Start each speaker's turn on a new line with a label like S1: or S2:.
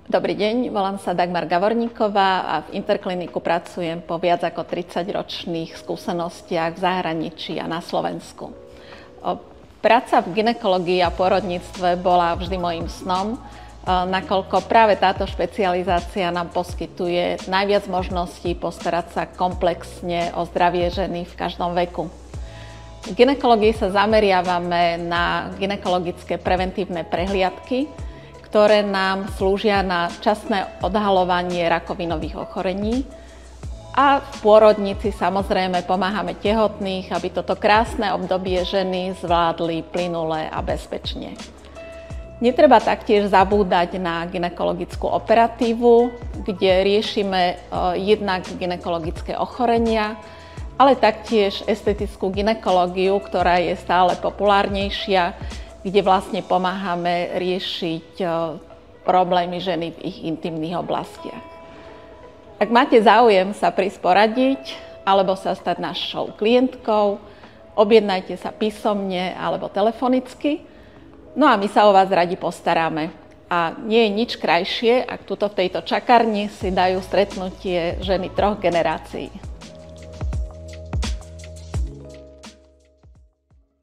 S1: Dobrý deň, volám sa Dagmar Gavorníková a v Interkliniku pracujem po viac ako 30-ročných skúsenostiach v zahraničí a na Slovensku. Práca v gynekológii a pôrodníctve bola vždy mojím snom, nakoľko práve táto špecializácia nám poskytuje najviac možností postarať sa komplexne o zdravie ženy v každom veku. V gynekológii sa zameriavame na gynekologické preventívne prehliadky, ktoré nám slúžia na včasné odhaľovanie rakovinových ochorení. A v pôrodnici samozrejme pomáhame tehotných, aby toto krásne obdobie ženy zvládli plynule a bezpečne. Netreba taktiež zabúdať na gynekologickú operatívu, kde riešime jednak gynekologické ochorenia, ale taktiež estetickú gynekológiu, ktorá je stále populárnejšia, kde vlastne pomáhame riešiť problémy ženy v ich intimných oblastiach. Ak máte záujem sa prísť poradiť alebo sa stať našou klientkou, objednajte sa písomne alebo telefonicky, no a my sa o vás radi postaráme. A nie je nič krajšie, ak tuto v tejto čakárni si dajú stretnutie ženy 3 generácií.